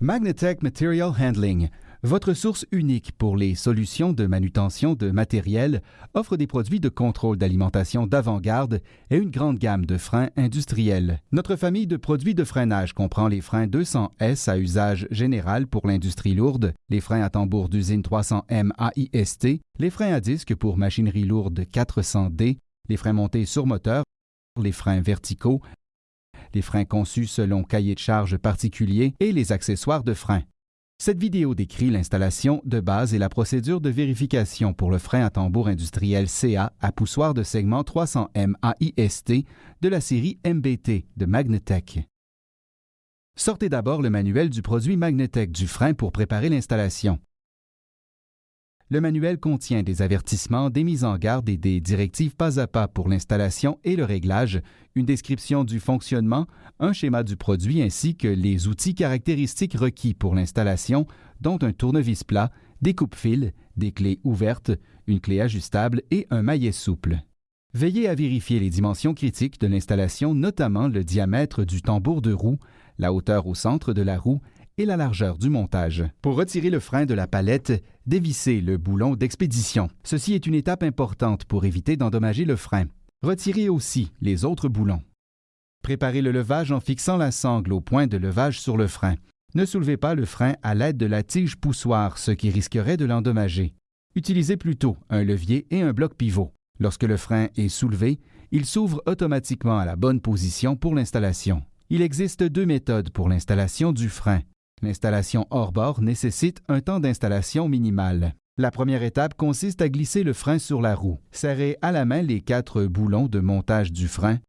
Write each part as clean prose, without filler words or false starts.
Magnetec Material Handling, votre source unique pour les solutions de manutention de matériel, offre des produits de contrôle d'alimentation d'avant-garde et une grande gamme de freins industriels. Notre famille de produits de freinage comprend les freins 200S à usage général pour l'industrie lourde, les freins à tambour d'usine 300M AIST, les freins à disque pour machinerie lourde 400D, les freins montés sur moteur, les freins verticaux, les freins conçus selon cahier de charge particulier et les accessoires de frein. Cette vidéo décrit l'installation de base et la procédure de vérification pour le frein à tambour industriel CA à poussoir de segment 300M AIST de la série MBT de Magnetec. Sortez d'abord le manuel du produit Magnetec du frein pour préparer l'installation. Le manuel contient des avertissements, des mises en garde et des directives pas à pas pour l'installation et le réglage, une description du fonctionnement, un schéma du produit ainsi que les outils caractéristiques requis pour l'installation, dont un tournevis plat, des coupe-fils, des clés ouvertes, une clé ajustable et un maillet souple. Veillez à vérifier les dimensions critiques de l'installation, notamment le diamètre du tambour de roue, la hauteur au centre de la roue et la largeur du montage. Pour retirer le frein de la palette, dévissez le boulon d'expédition. Ceci est une étape importante pour éviter d'endommager le frein. Retirez aussi les autres boulons. Préparez le levage en fixant la sangle au point de levage sur le frein. Ne soulevez pas le frein à l'aide de la tige poussoir, ce qui risquerait de l'endommager. Utilisez plutôt un levier et un bloc pivot. Lorsque le frein est soulevé, il s'ouvre automatiquement à la bonne position pour l'installation. Il existe deux méthodes pour l'installation du frein. L'installation hors bord nécessite un temps d'installation minimal. La première étape consiste à glisser le frein sur la roue. Serrez à la main les 4 boulons de montage du frein.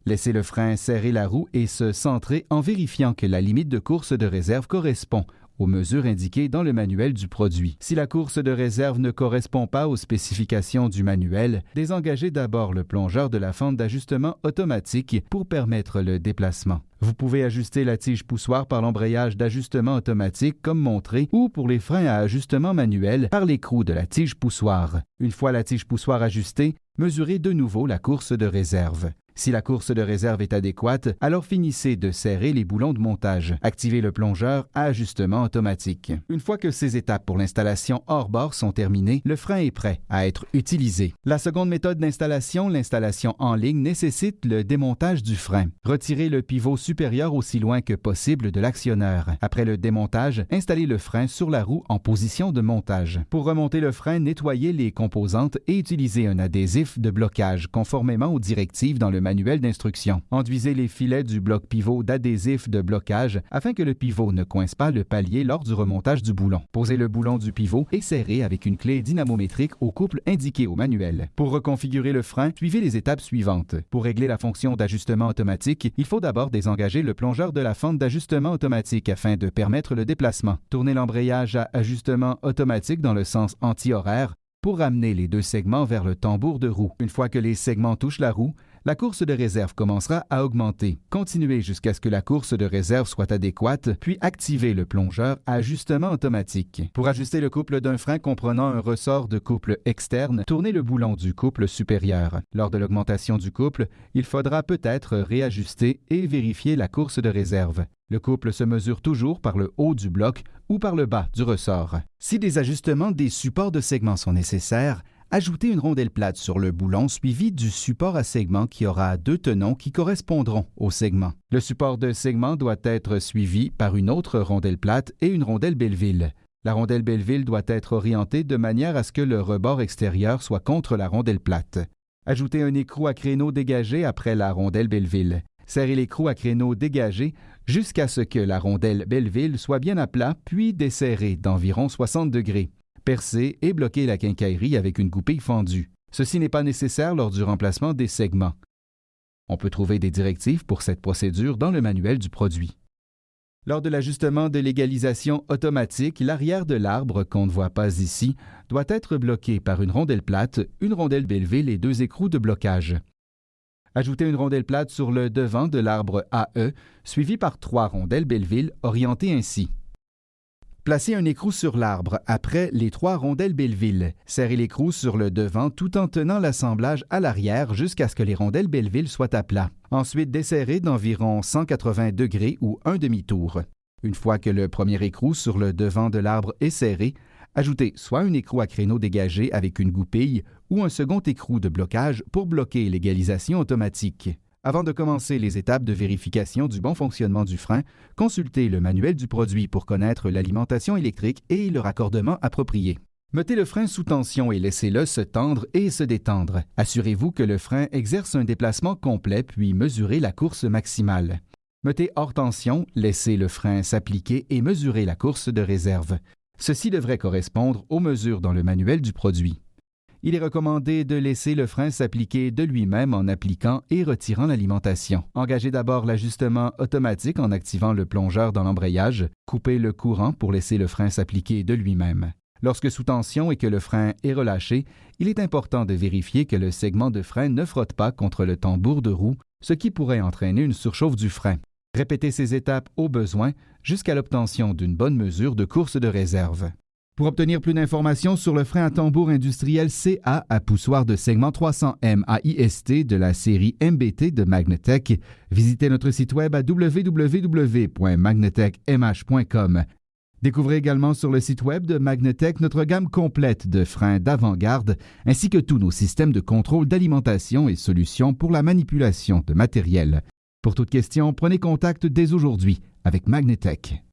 Laissez le frein serrer la roue et se centrer en vérifiant que la limite de course de réserve correspond aux mesures indiquées dans le manuel du produit. Si la course de réserve ne correspond pas aux spécifications du manuel, désengagez d'abord le plongeur de la fente d'ajustement automatique pour permettre le déplacement. Vous pouvez ajuster la tige poussoir par l'embrayage d'ajustement automatique comme montré ou pour les freins à ajustement manuel par l'écrou de la tige poussoir. Une fois la tige poussoir ajustée, mesurez de nouveau la course de réserve. Si la course de réserve est adéquate, alors finissez de serrer les boulons de montage. Activez le plongeur à ajustement automatique. Une fois que ces étapes pour l'installation hors bord sont terminées, le frein est prêt à être utilisé. La seconde méthode d'installation, l'installation en ligne, nécessite le démontage du frein. Retirez le pivot supérieur aussi loin que possible de l'actionneur. Après le démontage, installez le frein sur la roue en position de montage. Pour remonter le frein, nettoyez les composantes et utilisez un adhésif de blocage conformément aux directives dans le manuel d'instruction. Enduisez les filets du bloc pivot d'adhésif de blocage afin que le pivot ne coince pas le palier lors du remontage du boulon. Posez le boulon du pivot et serrez avec une clé dynamométrique au couple indiqué au manuel. Pour reconfigurer le frein, suivez les étapes suivantes. Pour régler la fonction d'ajustement automatique, il faut d'abord désengager le plongeur de la fente d'ajustement automatique afin de permettre le déplacement. Tournez l'embrayage à ajustement automatique dans le sens anti-horaire pour ramener les 2 segments vers le tambour de roue. Une fois que les segments touchent la roue, la course de réserve commencera à augmenter. Continuez jusqu'à ce que la course de réserve soit adéquate, puis activez le plongeur à ajustement automatique. Pour ajuster le couple d'un frein comprenant un ressort de couple externe, tournez le boulon du couple supérieur. Lors de l'augmentation du couple, il faudra peut-être réajuster et vérifier la course de réserve. Le couple se mesure toujours par le haut du bloc ou par le bas du ressort. Si des ajustements des supports de segments sont nécessaires, ajoutez une rondelle plate sur le boulon suivi du support à segment qui aura 2 tenons qui correspondront au segment. Le support de segment doit être suivi par une autre rondelle plate et une rondelle Belleville. La rondelle Belleville doit être orientée de manière à ce que le rebord extérieur soit contre la rondelle plate. Ajoutez un écrou à créneau dégagé après la rondelle Belleville. Serrez l'écrou à créneau dégagé jusqu'à ce que la rondelle Belleville soit bien à plat, puis desserrez d'environ 60 degrés. Percez et bloquez la quincaillerie avec une goupille fendue. Ceci n'est pas nécessaire lors du remplacement des segments. On peut trouver des directives pour cette procédure dans le manuel du produit. Lors de l'ajustement de l'égalisation automatique, l'arrière de l'arbre, qu'on ne voit pas ici, doit être bloqué par une rondelle plate, une rondelle Belleville et 2 écrous de blocage. Ajoutez une rondelle plate sur le devant de l'arbre AE, suivi par 3 rondelles Belleville orientées ainsi. Placez un écrou sur l'arbre après les 3 rondelles Belleville. Serrez l'écrou sur le devant tout en tenant l'assemblage à l'arrière jusqu'à ce que les rondelles Belleville soient à plat. Ensuite, desserrez d'environ 180 degrés ou un demi-tour. Une fois que le premier écrou sur le devant de l'arbre est serré, ajoutez soit un écrou à créneau dégagé avec une goupille ou un second écrou de blocage pour bloquer l'égalisation automatique. Avant de commencer les étapes de vérification du bon fonctionnement du frein, consultez le manuel du produit pour connaître l'alimentation électrique et le raccordement approprié. Mettez le frein sous tension et laissez-le se tendre et se détendre. Assurez-vous que le frein exerce un déplacement complet puis mesurez la course maximale. Mettez hors tension, laissez le frein s'appliquer et mesurez la course de réserve. Ceci devrait correspondre aux mesures dans le manuel du produit. Il est recommandé de laisser le frein s'appliquer de lui-même en appliquant et retirant l'alimentation. Engagez d'abord l'ajustement automatique en activant le plongeur dans l'embrayage. Coupez le courant pour laisser le frein s'appliquer de lui-même. Lorsque sous tension et que le frein est relâché, il est important de vérifier que le segment de frein ne frotte pas contre le tambour de roue, ce qui pourrait entraîner une surchauffe du frein. Répétez ces étapes au besoin jusqu'à l'obtention d'une bonne mesure de course de réserve. Pour obtenir plus d'informations sur le frein à tambour industriel CA à poussoir de segment 300M à IST de la série MBT de Magnetec, visitez notre site web à www.magnetecmh.com. Découvrez également sur le site web de Magnetec notre gamme complète de freins d'avant-garde ainsi que tous nos systèmes de contrôle d'alimentation et solutions pour la manipulation de matériel. Pour toute question, prenez contact dès aujourd'hui avec Magnetec.